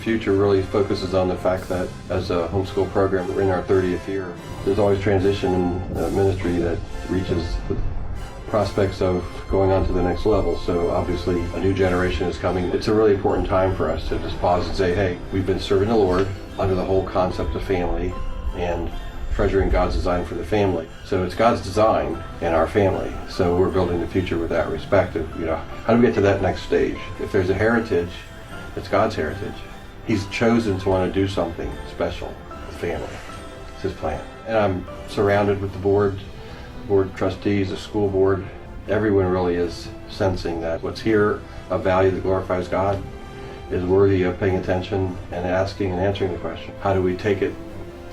future really focuses on the fact that as a homeschool program, we're in our 30th year. There's always transition in ministry that reaches the prospects of going on to the next level. So obviously a new generation is coming. It's a really important time for us to just pause and say, hey, we've been serving the Lord under the whole concept of family and treasuring God's design for the family. So it's God's design in our family. So we're building the future with that respect of, how do we get to that next stage? If there's a heritage, it's God's heritage. He's chosen to want to do something special with family. It's his plan. And I'm surrounded with the board trustees, the school board. Everyone really is sensing that what's here of value that glorifies God is worthy of paying attention and asking and answering the question, how do we take it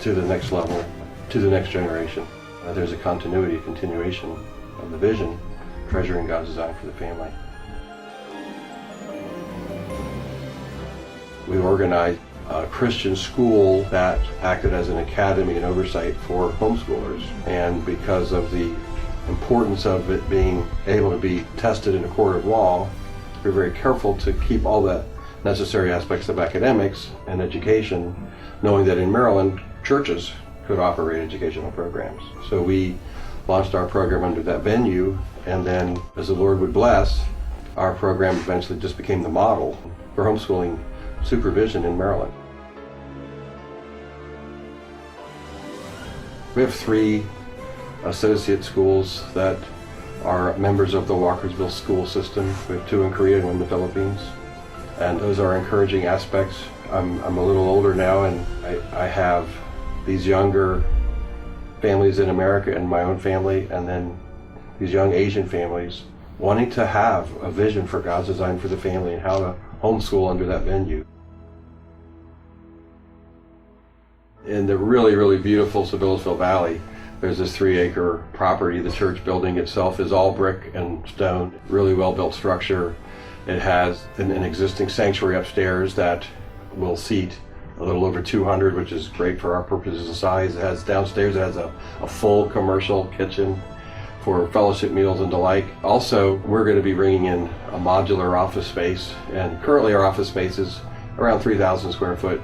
to the next level, to the next generation? There's a continuation of the vision, treasuring God's design for the family. We organized a Christian school that acted as an academy and oversight for homeschoolers. And because of the importance of it being able to be tested in a court of law, we're very careful to keep all the necessary aspects of academics and education, knowing that in Maryland, churches could operate educational programs. So we launched our program under that venue, and then as the Lord would bless, our program eventually just became the model for homeschooling supervision in Maryland. We have 3 associate schools that are members of the Walkersville school system. We have 2 in Korea and 1 in the Philippines. And those are encouraging aspects. I'm a little older now, and I have these younger families in America and my own family, and then these young Asian families wanting to have a vision for God's design for the family and how to homeschool under that venue. In the really, really beautiful Sabillasville Valley, there's this 3-acre property. The church building itself is all brick and stone, really well-built structure. It has an existing sanctuary upstairs that will seat a little over 200, which is great for our purposes of size. It has downstairs, it has a full commercial kitchen for fellowship meals and the like. Also, we're going to be bringing in a modular office space, and currently our office space around 3,000 square foot,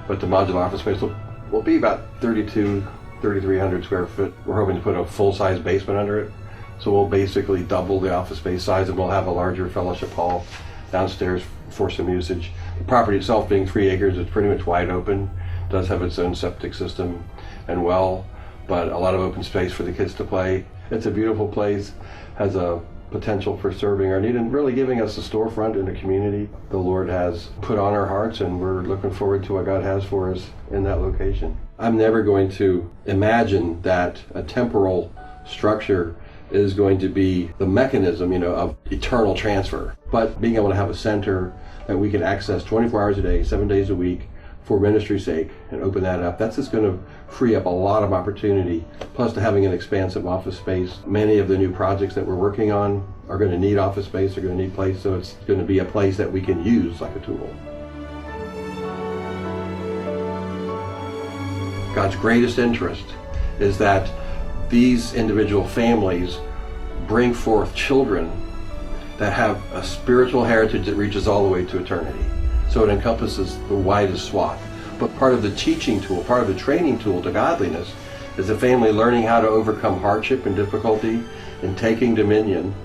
but the modular office space will be about 3,300 square foot. We're hoping to put a full-size basement under it. So we'll basically double the office space size, and we'll have a larger fellowship hall downstairs for some usage. The property itself being 3 acres, it's pretty much wide open. It does have its own septic system and well, but a lot of open space for the kids to play. It's a beautiful place, has a potential for serving our need and really giving us a storefront in the community the Lord has put on our hearts, and we're looking forward to what God has for us in that location. I'm never going to imagine that a temporal structure is going to be the mechanism, of eternal transfer. But being able to have a center that we can access 24 hours a day, 7 days a week for ministry's sake and open that up, that's just going to free up a lot of opportunity. Plus to having an expansive office space. Many of the new projects that we're working on are going to need office space, they're going to need place, so it's going to be a place that we can use like a tool. God's greatest interest is that these individual families bring forth children that have a spiritual heritage that reaches all the way to eternity. So it encompasses the widest swath. But part of the teaching tool, part of the training tool to godliness is the family learning how to overcome hardship and difficulty in taking dominion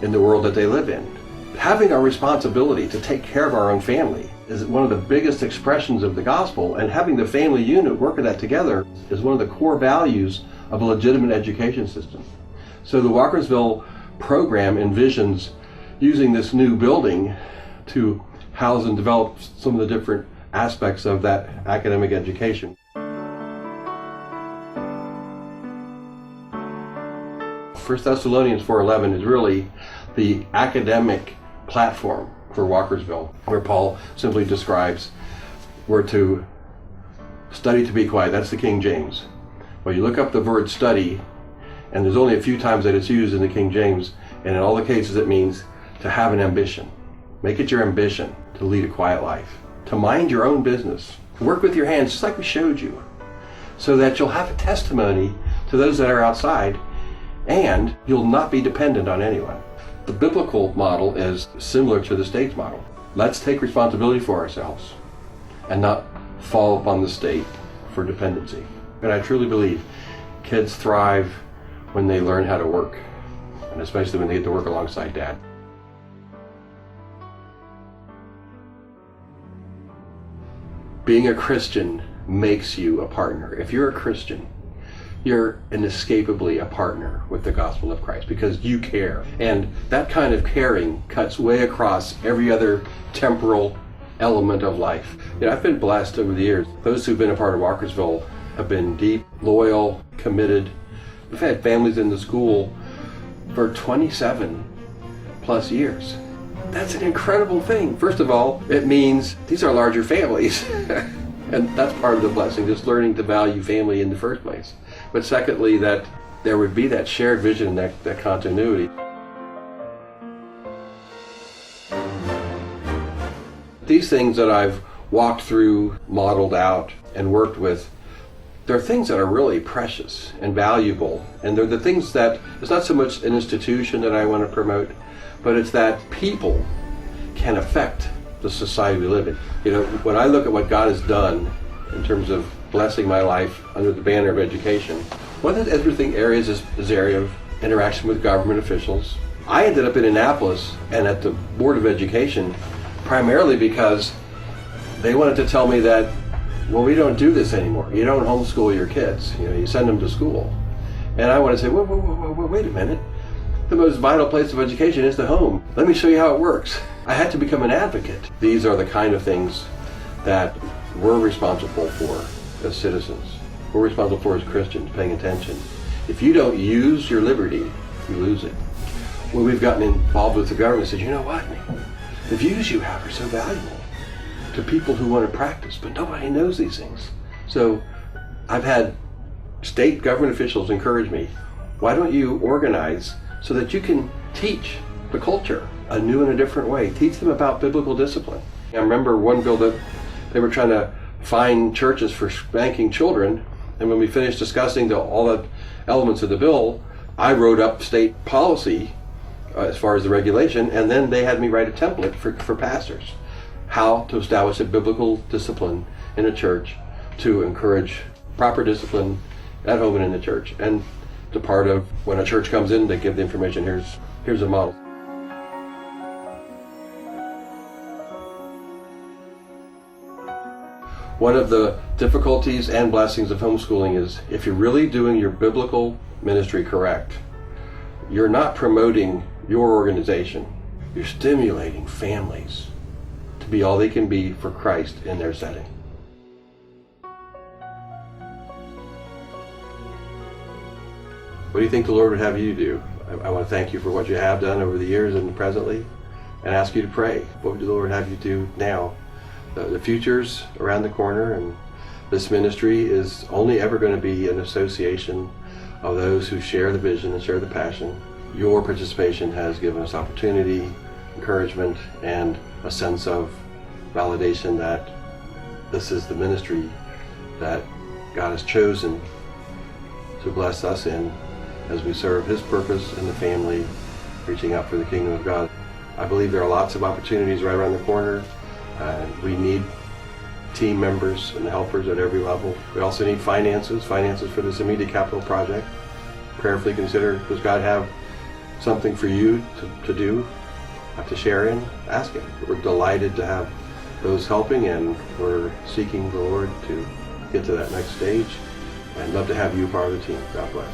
in the world that they live in. Having our responsibility to take care of our own family is one of the biggest expressions of the gospel, and having the family unit work at that together is one of the core values of a legitimate education system. So the Walkersville program envisions using this new building to house and develop some of the different aspects of that academic education. 1 Thessalonians 4:11 is really the academic platform for Walkersville, where Paul simply describes we're to study to be quiet. That's the King James. Well, you look up the word study, and there's only a few times that it's used in the King James, and in all the cases it means to have an ambition. Make it your ambition to lead a quiet life, to mind your own business, work with your hands just like we showed you, so that you'll have a testimony to those that are outside, and you'll not be dependent on anyone. The biblical model is similar to the state's model. Let's take responsibility for ourselves and not fall upon the state for dependency. And I truly believe kids thrive when they learn how to work, and especially when they get to work alongside dad. Being a Christian makes you a partner. If you're a Christian, you're inescapably a partner with the gospel of Christ because you care. And that kind of caring cuts way across every other temporal element of life. I've been blessed over the years. Those who've been a part of Walkersville have been deep, loyal, committed. We've had families in the school for 27 plus years. That's an incredible thing. First of all, it means these are larger families. And that's part of the blessing, just learning to value family in the first place. But secondly, that there would be that shared vision, that continuity. These things that I've walked through, modeled out, and worked with, they're things that are really precious and valuable. And they're the things that, it's not so much an institution that I want to promote, but it's that people can affect the society we live in. When I look at what God has done in terms of blessing my life under the banner of education, one of the interesting areas is this area of interaction with government officials. I ended up in Annapolis and at the Board of Education primarily because they wanted to tell me that, well, we don't do this anymore. You don't homeschool your kids. You send them to school. And I want to say, whoa, wait a minute. The most vital place of education is the home. Let me show you how it works. I had to become an advocate. These are the kind of things that we're responsible for as citizens. We're responsible for as Christians, paying attention. If you don't use your liberty, you lose it. When we've gotten involved with the government, said, you know what? The views you have are so valuable to people who want to practice, but nobody knows these things. So I've had state government officials encourage me, why don't you organize so that you can teach the culture a new and a different way. Teach them about biblical discipline. I remember one bill that they were trying to fine churches for spanking children, and when we finished discussing all the elements of the bill, I wrote up state policy as far as the regulation, and then they had me write a template for pastors, how to establish a biblical discipline in a church to encourage proper discipline at home and in the church. And the part of when a church comes in, they give the information, here's a model. One of the difficulties and blessings of homeschooling is if you're really doing your biblical ministry correct, you're not promoting your organization. You're stimulating families to be all they can be for Christ in their setting. What do you think the Lord would have you do? I want to thank you for what you have done over the years and presently, and ask you to pray. What would the Lord have you do now? The future's around the corner, and this ministry is only ever going to be an association of those who share the vision and share the passion. Your participation has given us opportunity, encouragement, and a sense of validation that this is the ministry that God has chosen to bless us in as we serve His purpose in the family, reaching out for the kingdom of God. I believe there are lots of opportunities right around the corner. We need team members and helpers at every level. We also need finances for this immediate capital project. Prayerfully consider, does God have something for you to do, to share in? Ask Him. We're delighted to have those helping, and we're seeking the Lord to get to that next stage. I'd love to have you part of the team. God bless.